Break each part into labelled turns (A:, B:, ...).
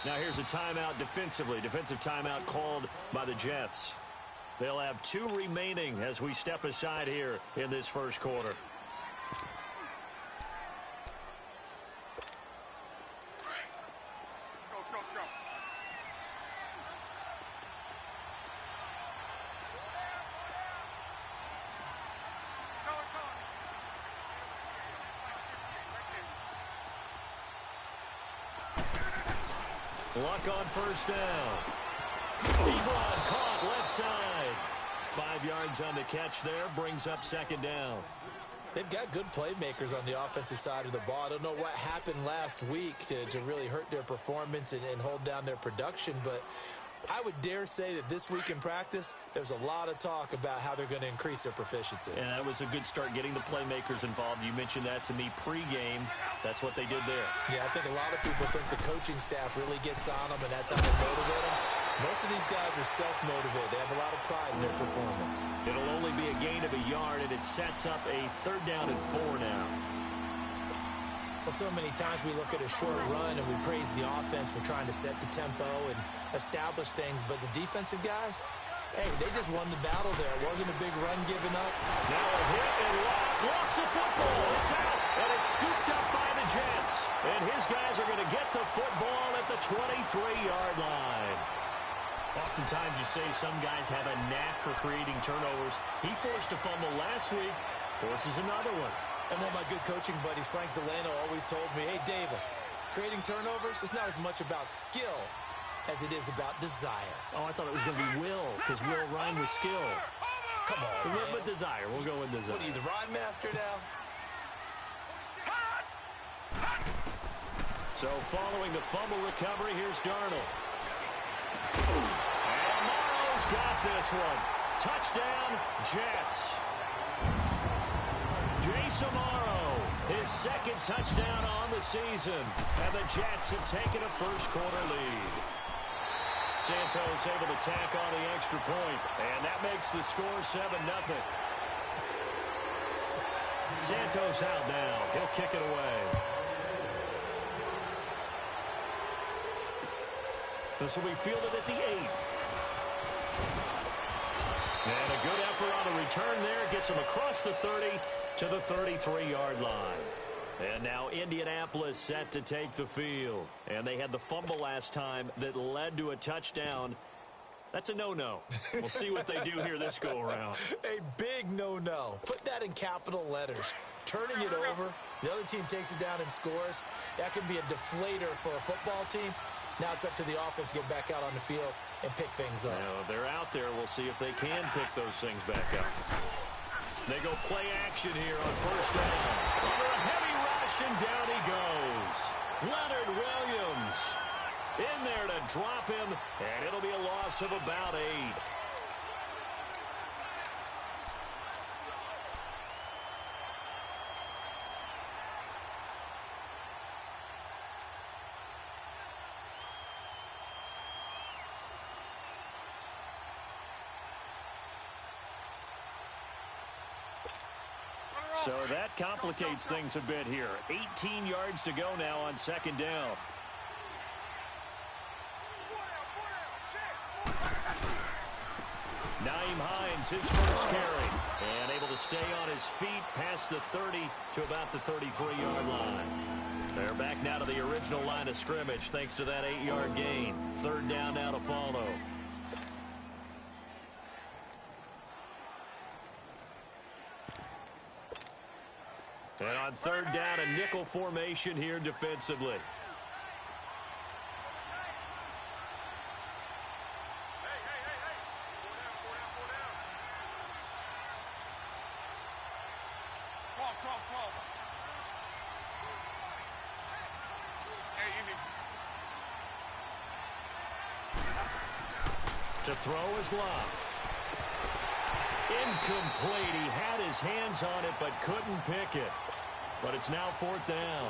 A: Now here's a timeout defensively. Defensive timeout called by the Jets. They'll have 2 remaining as we step aside here in this first quarter. Luck on first down. Ebron caught left side. 5 yards on the catch there. Brings up second down.
B: They've got good playmakers on the offensive side of the ball. I don't know what happened last week to really hurt their performance and hold down their production, but I would dare say that this week in practice, there's a lot of talk about how they're going to increase their proficiency.
A: And that was a good start getting the playmakers involved. You mentioned that to me pregame. That's what they did there.
B: Yeah, I think a lot of people think the coaching staff really gets on them, and that's how they motivate them. Most of these guys are self-motivated. They have a lot of pride in their performance.
A: It'll only be a gain of a yard, and it sets up a 3rd down and 4 now.
B: Well, so many times we look at a short run and we praise the offense for trying to set the tempo and establish things, but the defensive guys, hey, they just won the battle there. It wasn't a big run given up.
A: Now a hit and lost the football. It's out, and it's scooped up by the Jets. And his guys are going to get the football at the 23-yard line. Oftentimes you say some guys have a knack for creating turnovers. He forced a fumble last week, forces another one.
B: And one of my good coaching buddies, Frank Delano, always told me, hey, Davis, creating turnovers is not as much about skill as it is about desire.
A: Oh, I thought it was going to be will, because will rhyme with skill.
B: Come on, man.
A: With desire. We'll go with desire.
B: What are you, the rhyme master now?
A: So following the fumble recovery, here's Darnold. And Morrow's got this one. Touchdown, Jets. Jason Morrow, his 2nd touchdown on the season. And the Jets have taken a first-quarter lead. Santos able to tack on the extra point. And that makes the score 7-0. Santos out now. He'll kick it away. This will be fielded at the 8. And a good effort on the return there. Gets him across the 30 to the 33-yard line. And now Indianapolis set to take the field. And they had the fumble last time that led to a touchdown. That's a no-no. We'll see what they do here this go-around.
B: A big no-no. Put that in capital letters. Turning it over, the other team takes it down and scores. That can be a deflator for a football team. Now it's up to the offense to get back out on the field and pick things up.
A: Now, they're out there. We'll see if they can pick those things back up. They go play action here on first down. Under a heavy rush, and down he goes. Leonard Williams in there to drop him, and it'll be a loss of about 8. So that complicates things a bit here. 18 yards to go now on 2nd down. Nyheim Hines, his first carry. And able to stay on his feet past the 30 to about the 33-yard line. They're back now to the original line of scrimmage thanks to that 8-yard gain. 3rd down now to follow. And on 3rd down, a nickel formation here defensively. To throw is Love. Incomplete. He had his hands on it but couldn't pick it. But it's now 4th down.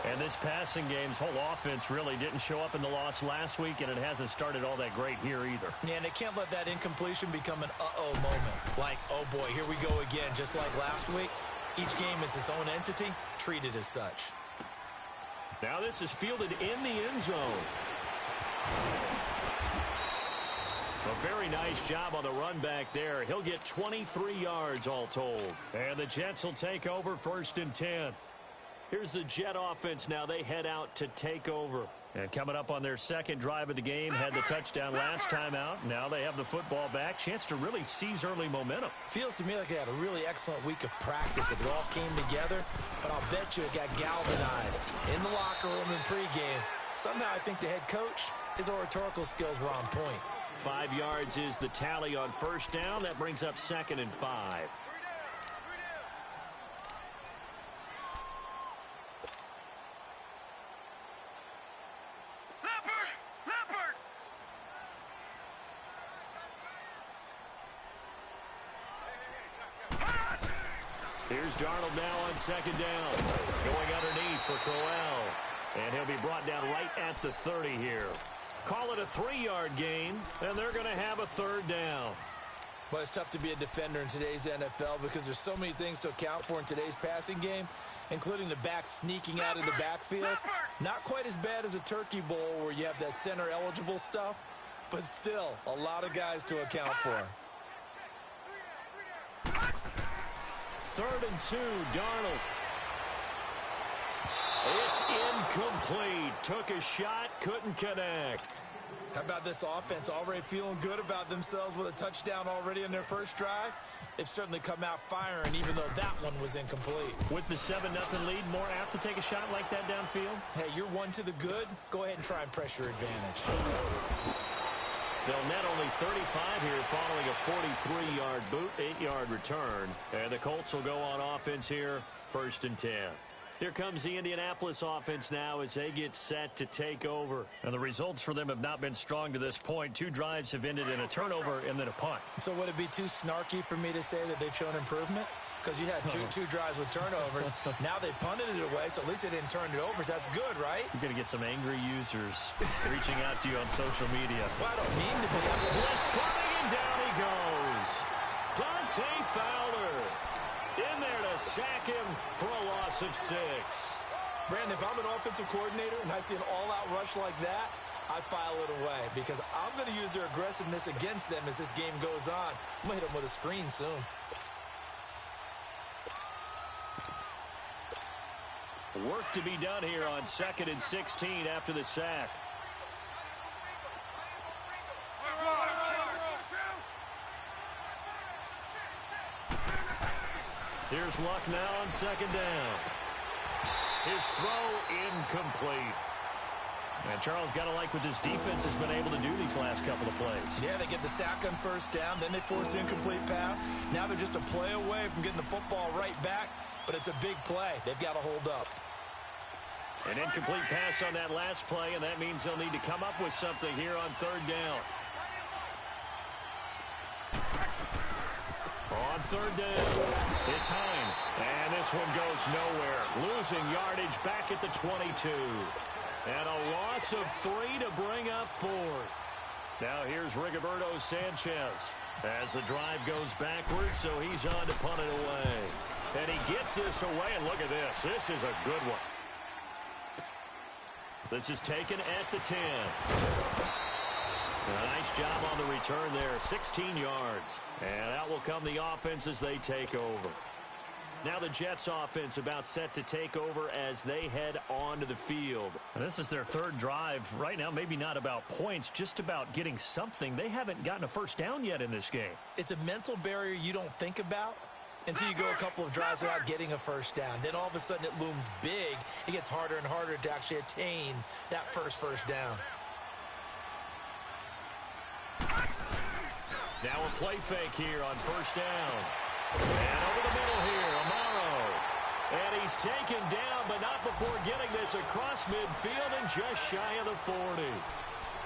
A: And this passing game's whole offense really didn't show up in the loss last week, and it hasn't started all that great here either.
B: Yeah, and they can't let that incompletion become an uh-oh moment. Like, oh boy, here we go again, just like last week. Each game is its own entity, treated as such.
A: Now this is fielded in the end zone. A very nice job on the run back there. He'll get 23 yards all told. And the Jets will take over 1st and 10. Here's the Jet offense now. They head out to take over. And coming up on their second drive of the game, had the touchdown last time out. Now they have the football back. Chance to really seize early momentum.
B: Feels to me like they had a really excellent week of practice. It all came together, but I'll bet you it got galvanized in the locker room in pregame. Somehow I think the head coach, his oratorical skills were on point.
A: 5 yards is the tally on 1st down. That brings up 2nd and 5. Here's Darnold now on 2nd down. Going underneath for Crowell. And he'll be brought down right at the 30 here. Call it a 3-yard gain, and they're going to have a 3rd down.
B: Well, it's tough to be a defender in today's NFL because there's so many things to account for in today's passing game, including the back sneaking out of the backfield. Not quite as bad as a turkey bowl where you have that center-eligible stuff, but still a lot of guys to account for.
A: 3rd and 2, Darnold. It's incomplete. Took a shot, couldn't connect.
B: How about this offense already feeling good about themselves with a touchdown already in their first drive? They've certainly come out firing, even though that one was incomplete.
A: With the 7-0 lead, more apt to take a shot like that downfield?
B: Hey, you're one to the good. Go ahead and try and press your advantage.
A: They'll net only 35 here following a 43-yard boot, 8-yard return. And the Colts will go on offense here, 1st and 10. Here comes the Indianapolis offense now as they get set to take over. And the results for them have not been strong to this point. 2 drives have ended in a turnover and then a punt.
B: So would it be too snarky for me to say that they've shown improvement? Because you had two drives with turnovers. Now they punted it away, so at least they didn't turn it over. So that's good, right?
A: You're going to get some angry users reaching out to you on social media.
B: Well, I don't mean to be.
A: Blitz coming, and down he goes. Dante Fowler in there to sack him for a loss of 6.
B: Brandon, if I'm an offensive coordinator and I see an all-out rush like that, I file it away because I'm going to use their aggressiveness against them as this game goes on. I'm going to hit them with a screen soon.
A: Work to be done here on 2nd and 16 after the sack. Here's Luck now on 2nd down. His throw incomplete. And Charles, got to like what this defense has been able to do these last couple of plays.
B: Yeah, they get the sack on 1st down, then they force the incomplete pass. Now they're just a play away from getting the football right back, but it's a big play. They've got to hold up.
A: An incomplete pass on that last play, and that means they'll need to come up with something here on 3rd down. On 3rd down, it's Hines. And this one goes nowhere. Losing yardage back at the 22. And a loss of 3 to bring up 4th. Now here's Rigoberto Sanchez as the drive goes backwards, so he's on to punt it away. And he gets this away, and look at this. This is a good one. This is taken at the 10. A nice job on the return there, 16 yards. And out will come the offense as they take over. Now the Jets offense about set to take over as they head onto the field. And this is their 3rd drive. Right now, maybe not about points, just about getting something. They haven't gotten a 1st down yet in this game.
B: It's a mental barrier you don't think about until you go a couple of drives without getting a 1st down. Then all of a sudden it looms big. It gets harder and harder to actually attain that first down.
A: Now a play fake here on 1st down. And over the middle here, Amaro. And he's taken down, but not before getting this across midfield and just shy of the 40.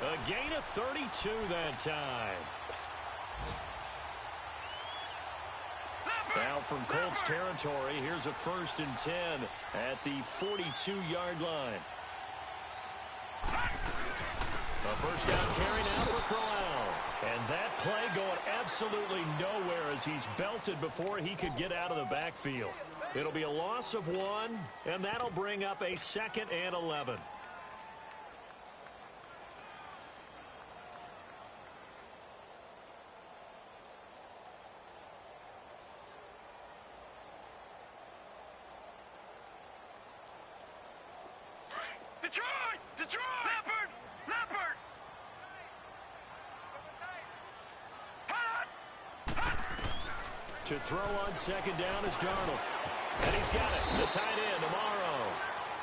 A: A gain of 32 that time. Now from Colts territory, here's a 1st and 10 at the 42-yard line. A 1st down carry now for Crowell. And that play going absolutely nowhere as he's belted before he could get out of the backfield. It'll be a loss of 1, and that'll bring up a 2nd and 11.
C: Detroit! Leopard!
A: To throw on 2nd down is Darnold. And he's got it. The tight end, tomorrow.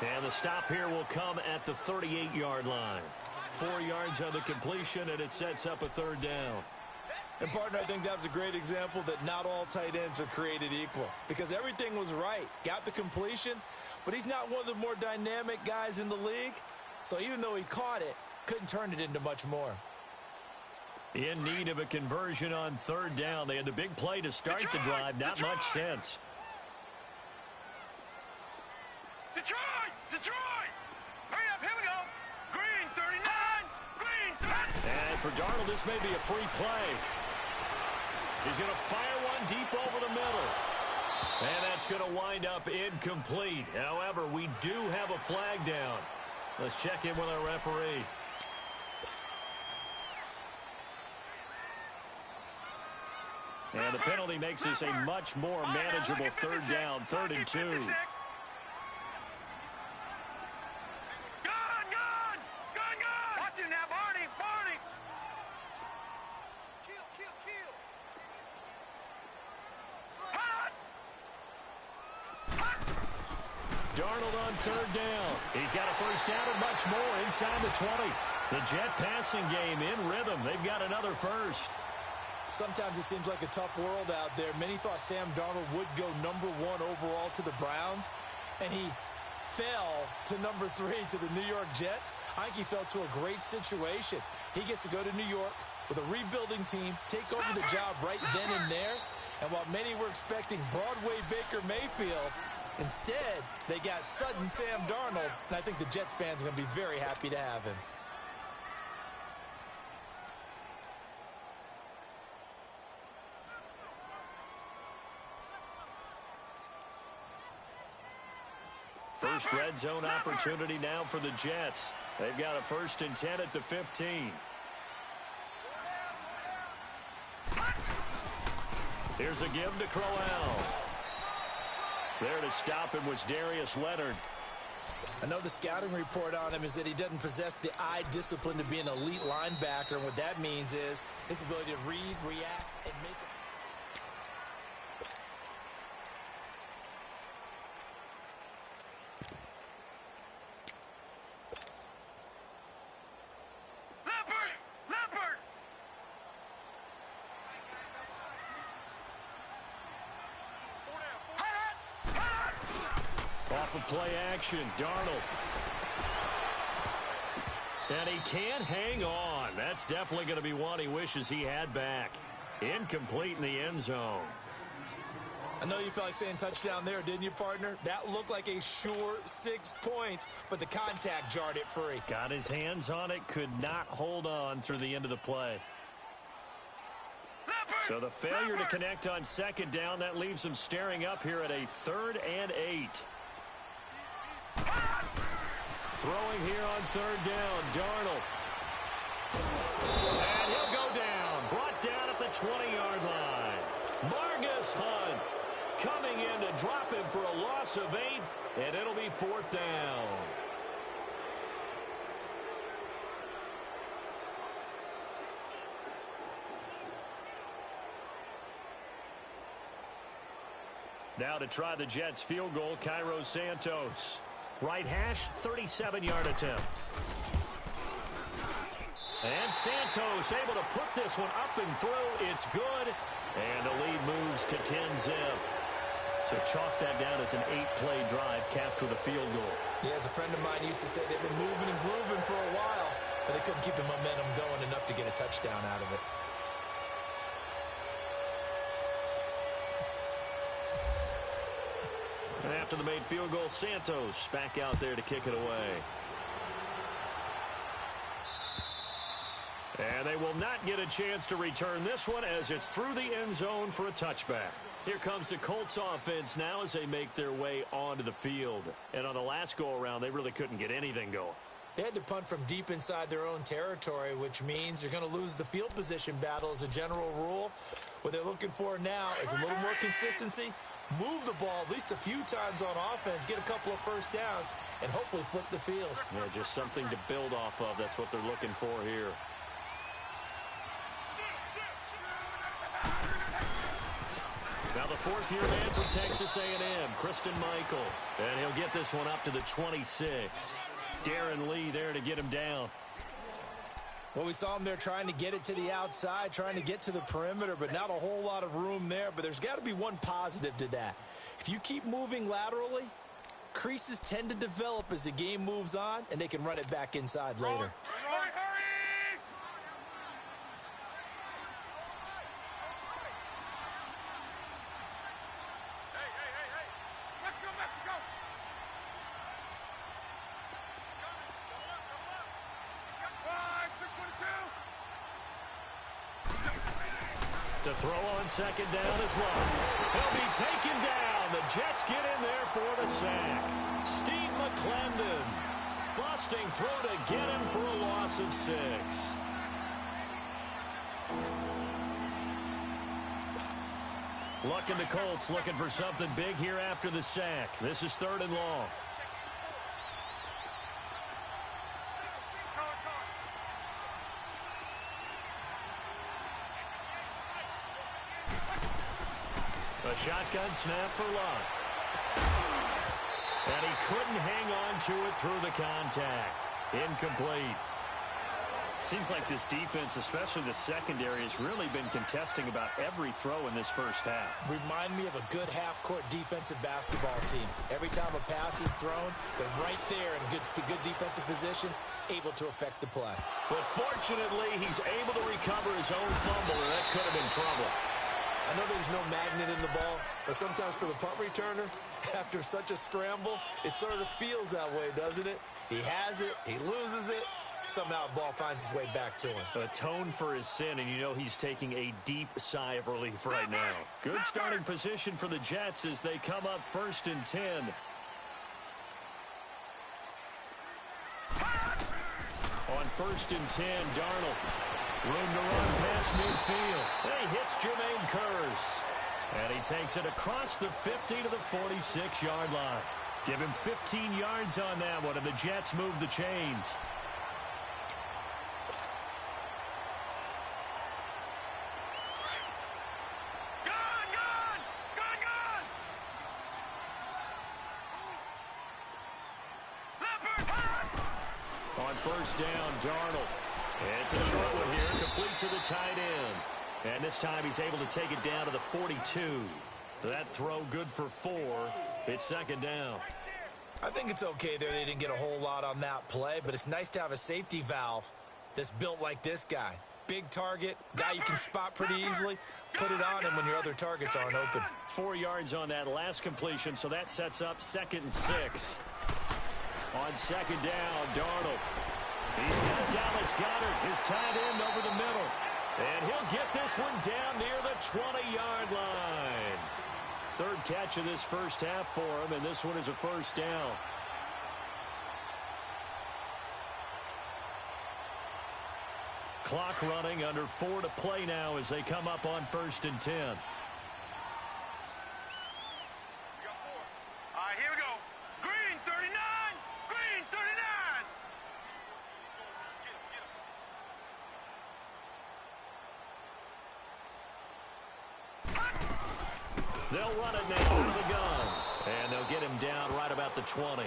A: And the stop here will come at the 38-yard line. 4 yards on the completion, and it sets up a 3rd down.
B: And, partner, I think that was a great example that not all tight ends are created equal. Because everything was right. Got the completion, but he's not one of the more dynamic guys in the league. So even though he caught it, couldn't turn it into much more.
A: In need of a conversion on 3rd down. They had the big play to start the drive. Not much sense.
C: Detroit! Hurry up, here we go. Green, 39. Green.
A: And for Darnold, this may be a free play. He's going to fire one deep over the middle. And that's going to wind up incomplete. However, we do have a flag down. Let's check in with our referee. And the penalty makes this a much more manageable 3rd down, 3rd and 2.
C: Gun! Watch it now, Barney! Kill!
A: Darnold on 3rd down. He's got a 1st down and much more inside the 20. The Jet passing game in rhythm. They've got another 1st.
B: Sometimes it seems like a tough world out there. Many thought Sam Darnold would go number 1 overall to the Browns, and he fell to number 3 to the New York Jets. I think he fell to a great situation. He gets to go to New York with a rebuilding team, take over the job right then and there. And while many were expecting Broadway Baker Mayfield, instead they got sudden Sam Darnold, and I think the Jets fans are going to be very happy to have him.
A: First red zone opportunity now for the Jets. They've got a 1st and 10 at the 15. Here's a give to Crowell. There to stop him was Darius Leonard.
B: I know the scouting report on him is that he doesn't possess the eye discipline to be an elite linebacker. And what that means is his ability to read, react, and make it.
A: Off of play action, Darnold. And he can't hang on. That's definitely going to be one he wishes he had back. Incomplete in the end zone.
B: I know you felt like saying touchdown there, didn't you, partner? That looked like a sure 6 points, but the contact jarred it free.
A: Got his hands on it, could not hold on through the end of the play. So the failure to connect on 2nd down, that leaves him staring up here at a 3rd and 8. Throwing here on 3rd down, Darnold. And he'll go down. Brought down at the 20-yard line. Margus Hunt coming in to drop him for a loss of 8, and it'll be 4th down. Now to try the Jets field goal, Cairo Santos. Right hash, 37-yard attempt. And Santos able to put this one up and through. It's good. And the lead moves to 10-zip. So chalk that down as an 8-play drive, capped with a field goal.
B: Yeah, as a friend of mine used to say, they've been moving and grooving for a while, but they couldn't keep the momentum going enough to get a touchdown out of it.
A: And after the made field goal, Santos back out there to kick it away. And they will not get a chance to return this one as it's through the end zone for a touchback. Here comes the Colts offense now as they make their way onto the field. And on the last go-around, they really couldn't get anything going.
B: They had to punt from deep inside their own territory, which means you're going to lose the field position battle as a general rule. What they're looking for now is a little more consistency, move the ball at least a few times on offense, get a couple of first downs, and hopefully flip the field.
A: Yeah, just something to build off of. That's what they're looking for here. Now the fourth-year man for Texas A&M, Kristen Michael. And he'll get this one up to the 26. Darren Lee there to get him down.
B: Well, we saw him there trying to get it to the outside, trying to get to the perimeter, but not a whole lot of room there. But there's got to be one positive to that. If you keep moving laterally, creases tend to develop as the game moves on, and they can run it back inside later.
C: Hurry, hurry! Hey! Let's go, Mexico!
A: To throw on second down is Love. He'll be taken down. The Jets get in there for the sack. Steve McClendon busting through to get him for a loss of 6. Luck in the Colts looking for something big here after the sack. This is 3rd and long. A shotgun snap for Luck. And he couldn't hang on to it through the contact. Incomplete. Seems like this defense, especially the secondary, has really been contesting about every throw in this first half.
B: Remind me of a good half-court defensive basketball team. Every time a pass is thrown, they're right there in good defensive position, able to affect the play.
A: But fortunately, he's able to recover his own fumble, and that could have been trouble.
B: I know there's no magnet in the ball, but sometimes for the punt returner, after such a scramble, it sort of feels that way, doesn't it? He has it, he loses it, somehow the ball finds its way back to him.
A: Atone for his sin, and you know he's taking a deep sigh of relief right now. Good starting position for the Jets as they come up 1st and 10. On 1st and 10, Darnold. Room to run past midfield. And he hits Jermaine Kearse. And he takes it across the 50 to the 46-yard line. Give him 15 yards on that one, and the Jets move the chains. On 1st down, Darnold. It's a short one here, complete to the tight end. And this time he's able to take it down to the 42. That throw good for 4. It's 2nd down.
B: I think it's okay there. They didn't get a whole lot on that play, but it's nice to have a safety valve that's built like this guy. Big target, guy you can spot pretty easily. Put it on him when your other targets aren't open.
A: 4 yards on that last completion, so that sets up 2nd and 6. On 2nd down, Darnold. He's got Dallas Goedert, his tight end over the middle. And he'll get this one down near the 20-yard line. 3rd catch of this first half for him, and this one is a 1st down. Clock running, under 4 to play now as they come up on 1st and 10.
C: All right, here we go. Green 39. Green 39.
A: They'll run it now out of the gun. And they'll get him down right about the 20.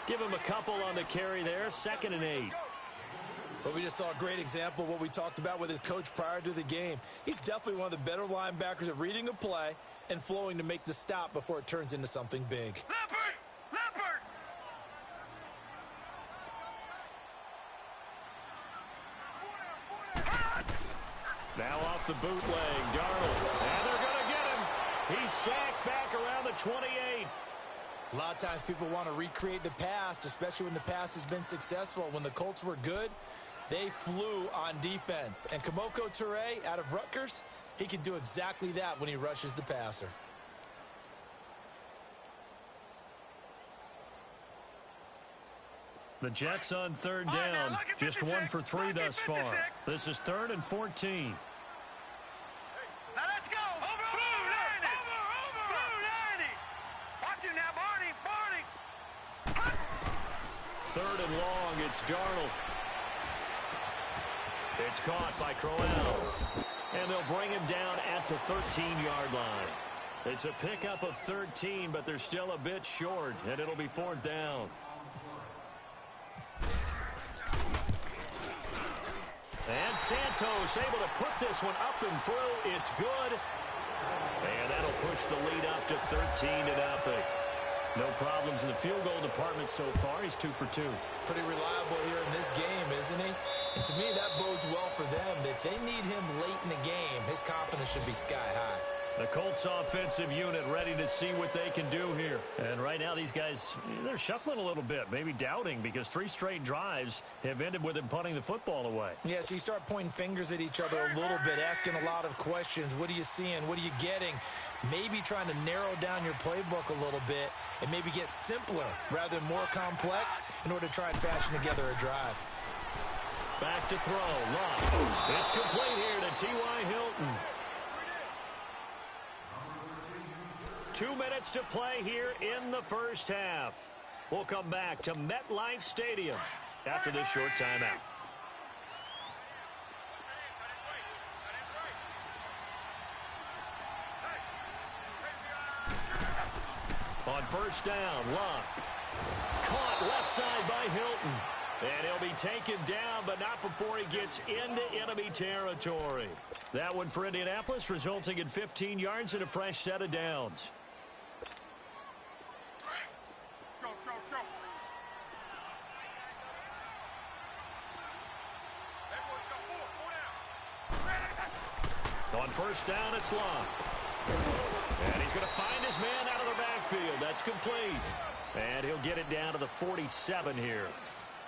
A: Give him a couple on the carry there. 2nd and 8.
B: But we just saw a great example of what we talked about with his coach prior to the game. He's definitely one of the better linebackers at reading a play and flowing to make the stop before it turns into something big.
C: Leopard!
A: Now off the bootleg, Darnold. And they're going to get him. He's sacked back around the 28.
B: A lot of times people want to recreate the past, especially when the past has been successful. When the Colts were good, they flew on defense. And Kamoko Toure out of Rutgers, He can do exactly that when he rushes the passer.
A: The Jets on third down. Just 1 for 3 thus far. This is 3rd and 14.
C: Now let's go. Over. Blue 90. Watch it now, Barney.
A: 3rd and long. It's Darnold. It's caught by Crowell. And they'll bring him down at the 13-yard line. It's a pickup of 13, but they're still a bit short, and it'll be 4th down. And Santos able to put this one up and through. It's good. And that'll push the lead up to 13-0. No problems in the field goal department so far. He's 2 for 2.
B: Pretty reliable here in this game, isn't he? And to me, that bodes well for them. If they need him late in the game, his confidence should be sky high.
A: The Colts offensive unit ready to see what they can do here. And right now these guys, they're shuffling a little bit, maybe doubting, because 3 straight drives have ended with them punting the football away.
B: Yeah, so you start pointing fingers at each other a little bit, asking a lot of questions. What are you seeing? What are you getting? Maybe trying to narrow down your playbook a little bit and maybe get simpler rather than more complex in order to try and fashion together a drive.
A: Back to throw. Luck. It's complete here to T.Y. Hilton. 2 minutes to play here in the first half. We'll come back to MetLife Stadium after this short timeout. On first down, Luck. Caught left side by Hilton. And he'll be taken down, but not before he gets into enemy territory. That one for Indianapolis, resulting in 15 yards and a fresh set of downs. On first down, it's Luck. And he's going to find his man out of the backfield. That's complete. And he'll get it down to the 47 here.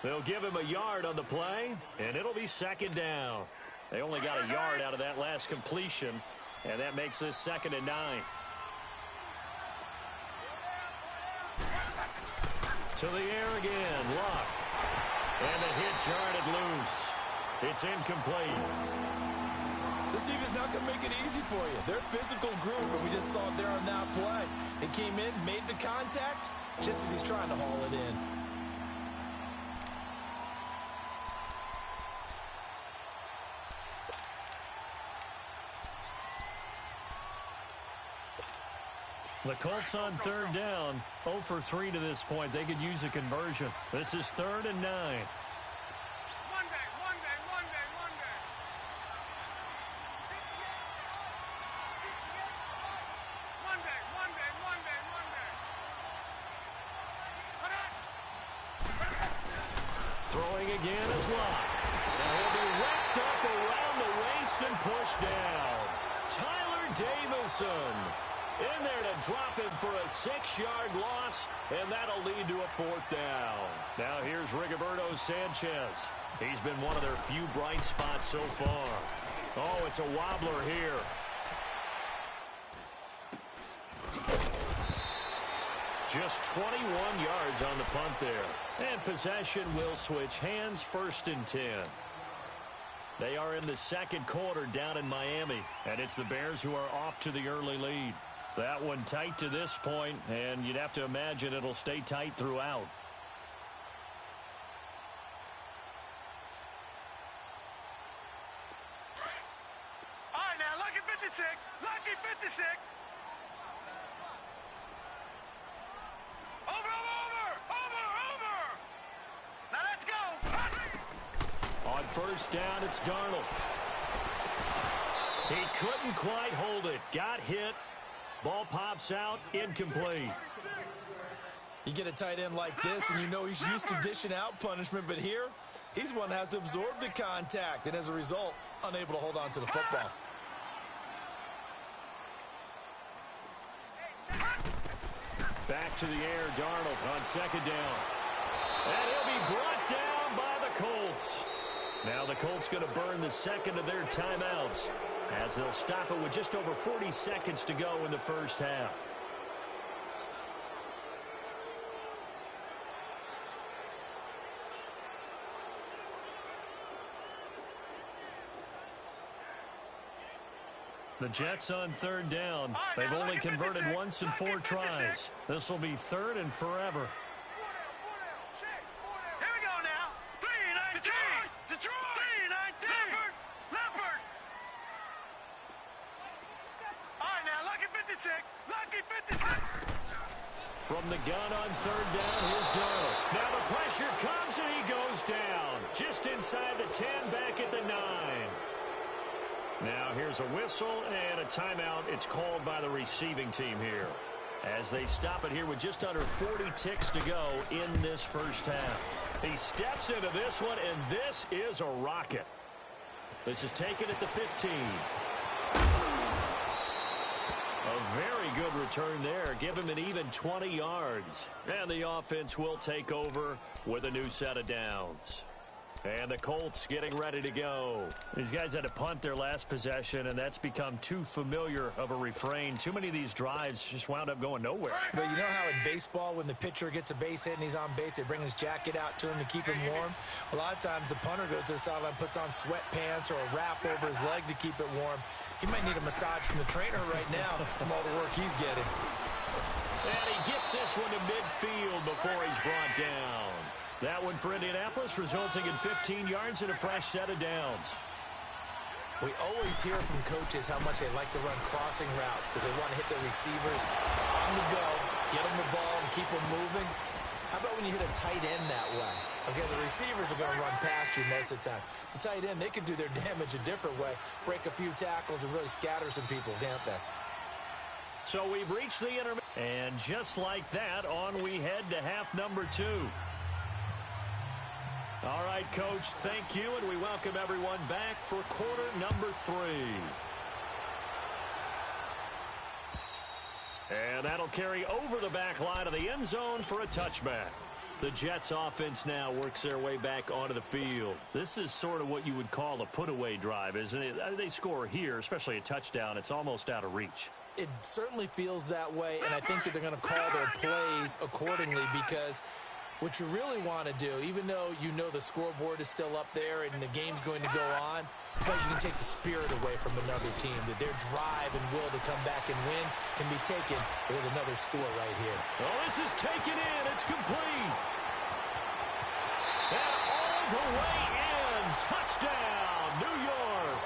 A: They'll give him a yard on the play, and it'll be 2nd down. They only got a yard out of that last completion, and that makes this 2nd and 9. To the air again, Luck. And the hit jarred it loose. It's incomplete.
B: This defense is not going to make it easy for you. They're a physical group, and we just saw it there on that play. He came in, made the contact, just as he's trying to haul it in.
A: The Colts on third down, 0 for 3 to this point. They could use a conversion. This is 3rd and 9.
C: One day.
A: Throwing again is Luck. And he'll be wrapped up around the waist and pushed down. Tyler Davison in there to drop him for a 6-yard loss, and that'll lead to a 4th down. Now here's Rigoberto Sanchez. He's been one of their few bright spots so far. Oh, it's a wobbler here. Just 21 yards on the punt there. And possession will switch hands, 1st and 10. They are in the 2nd quarter down in Miami, and it's the Bears who are off to the early lead. That one tight to this point, and you'd have to imagine it'll stay tight throughout.
C: All right, now, Lucky 56. Lucky 56. Over. Now let's go.
A: On first down, it's Darnold. He couldn't quite hold it. Got hit. Ball pops out, incomplete.
B: You get a tight end like this, and you know he's used to dishing out punishment, but here, he's one that has to absorb the contact, and as a result, unable to hold on to the football.
A: Back to the air, Darnold on 2nd down. And he'll be brought down by the Colts. Now the Colts going to burn the second of their timeouts as they'll stop it with just over 40 seconds to go in the first half. The Jets on third down. They've only converted once in 4 tries. This will be third and forever.
C: Here we go now. 3-19. Detroit. 3-19. Leopard. All right, now, lucky 56. Lucky 56.
A: From the gun on third down, here's Darnold. Now the pressure comes and he goes down. Just inside the 10, back at the 9. Now here's a whistle and a timeout. It's called by the receiving team here as they stop it here with just under 40 ticks to go in this first half. He steps into this one, and this is a rocket. This is taken at the 15. A very good return there. Give him an even 20 yards. And the offense will take over with a new set of downs. And the Colts getting ready to go. These guys had to punt their last possession, and that's become too familiar of a refrain. Too many of these drives just wound up going nowhere.
B: But you know how in baseball, when the pitcher gets a base hit and he's on base, they bring his jacket out to him to keep him warm? A lot of times the punter goes to the sideline, puts on sweatpants or a wrap over his leg to keep it warm. He might need a massage from the trainer right now from all the work he's getting.
A: And he gets this one to midfield before he's brought down. That one for Indianapolis, resulting in 15 yards and a fresh set of downs.
B: We always hear from coaches how much they like to run crossing routes because they want to hit their receivers on the go, get them the ball, and keep them moving. How about when you hit a tight end that way? Okay, the receivers are going to run past you most of the time. The tight end, they can do their damage a different way, break a few tackles, and really scatter some people, can't they?
A: So we've reached the intermission. And just like that, on we head to half number 2. All right, Coach, thank you, and we welcome everyone back for quarter number 3. And that'll carry over the back line of the end zone for a touchback. The Jets offense now works their way back onto the field. This is sort of what you would call a put-away drive, isn't it? They score here, especially a touchdown. It's almost out of reach.
B: It certainly feels that way, and I think that they're going to call their plays accordingly because what you really want to do, even though you know the scoreboard is still up there and the game's going to go on, but you can take the spirit away from another team, that their drive and will to come back and win can be taken with another score right here.
A: Oh, this is taken in. It's complete. And all the way in. Touchdown, New York.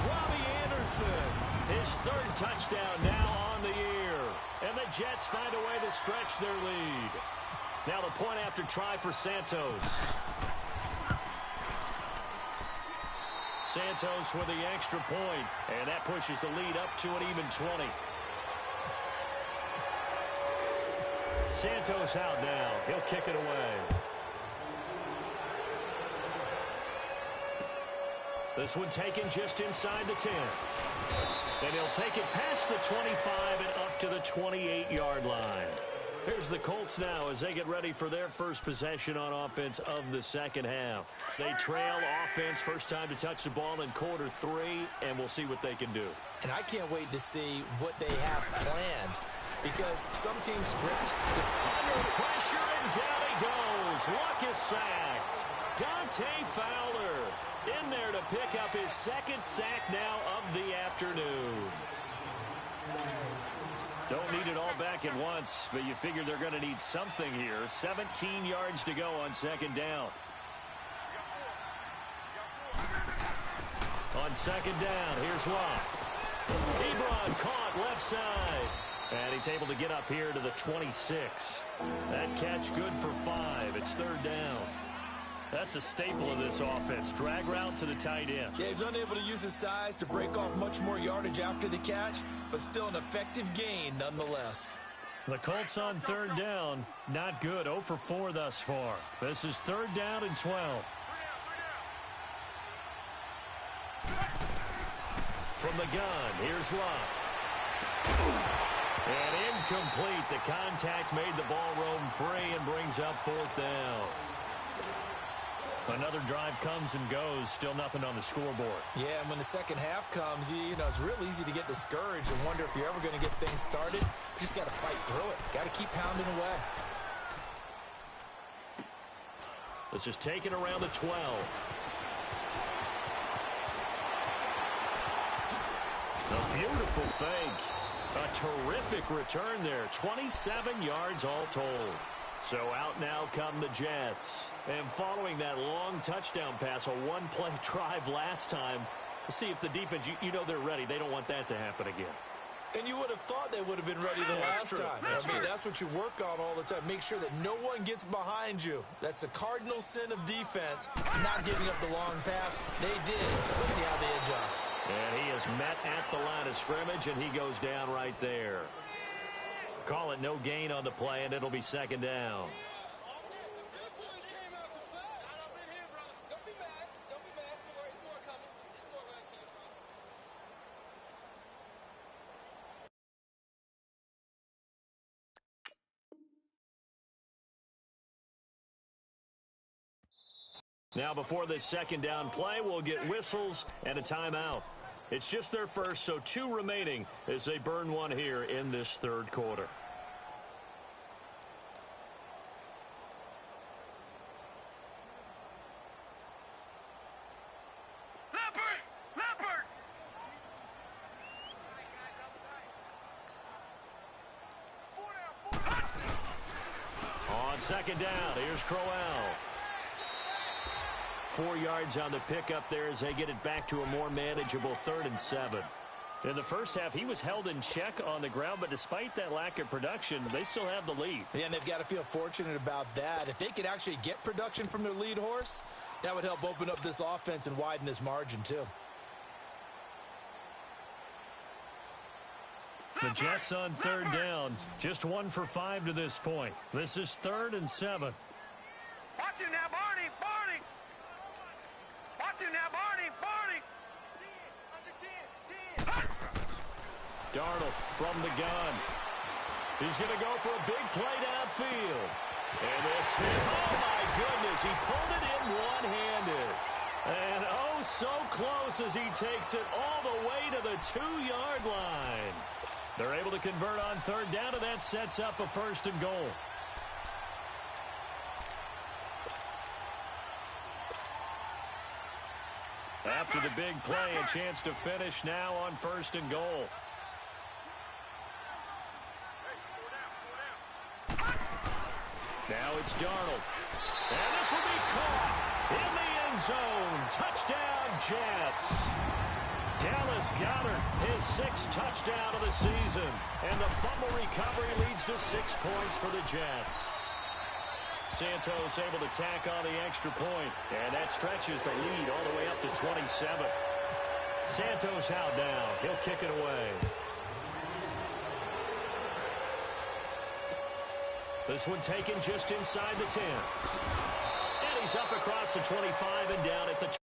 A: Robbie Anderson, his 3rd touchdown now on the year. And the Jets find a way to stretch their lead. Now the point after try for Santos. Santos with the extra point, and that pushes the lead up to an even 20. Santos out now. He'll kick it away. This one taken just inside the 10. And he'll take it past the 25 and up to the 28-yard line. Here's the Colts now as they get ready for their first possession on offense of the second half. They trail offense, first time to touch the ball in quarter 3, and we'll see what they can do.
B: And I can't wait to see what they have planned because some teams script just
A: under pressure, and down he goes. Luck is sacked. Dante Fowler in there to pick up his 2nd sack now of the afternoon. Don't need it all back at once, but you figure they're going to need something here. 17 yards to go on 2nd down. On 2nd down, here's Locke. Ebron caught left side. And he's able to get up here to the 26. That catch good for 5. It's 3rd down. That's a staple of this offense. Drag route to the tight end.
B: Yeah, he's unable to use his size to break off much more yardage after the catch, but still an effective gain nonetheless.
A: The Colts on 3rd down. Not good. 0 for 4 thus far. This is 3rd down and 12. From the gun, here's Locke. And incomplete. The contact made the ball roam free and brings up 4th down. Another drive comes and goes. Still nothing on the scoreboard.
B: Yeah, and when the second half comes, you know, it's real easy to get discouraged and wonder if you're ever going to get things started. You just got to fight through it. Got to keep pounding away.
A: This is taken around the 12. A beautiful fake. A terrific return there. 27 yards all told. So out now come the Jets. And following that long touchdown pass, a one-play drive last time, we'll see if the defense, you know they're ready. They don't want that to happen again.
B: And you would have thought they would have been ready the last time. I mean, that's what you work on all the time. Make sure that no one gets behind you. That's the cardinal sin of defense, not giving up the long pass. They did. Let's see how they adjust.
A: And he is met at the line of scrimmage, and he goes down right there. Call it no gain on the play, and it'll be second down. Now, before this second down play, we'll get whistles and a timeout. It's just their first, so 2 remaining as they burn one here in this third quarter. On second down, here's Crowell. 4 yards on the pickup there as they get it back to a more manageable 3rd and 7. In the first half, he was held in check on the ground, but despite that lack of production, they still have the lead.
B: Yeah, and they've got to feel fortunate about that. If they could actually get production from their lead horse, that would help open up this offense and widen this margin too.
A: The Jets on 3rd down, just 1 for 5 to this point. This is 3rd and 7.
C: Watch it now, Barney. Barney. Watch it now, Barney. Barney. 10, under 10.
A: Darnold from the gun. He's going to go for a big play downfield. And this is, oh my goodness, he pulled it in one-handed. And oh, so close as he takes it all the way to the 2-yard line. They're able to convert on 3rd down, and that sets up a 1st and goal. After the big play, a chance to finish now on 1st and goal. Now it's Darnold. And this will be caught in the end zone. Touchdown, Jets. Dallas Goedert, his 6th touchdown of the season. And the fumble recovery leads to 6 points for the Jets. Santos able to tack on the extra point. And that stretches the lead all the way up to 27. Santos out now. He'll kick it away. This one taken just inside the 10. And he's up across the 25 and down at the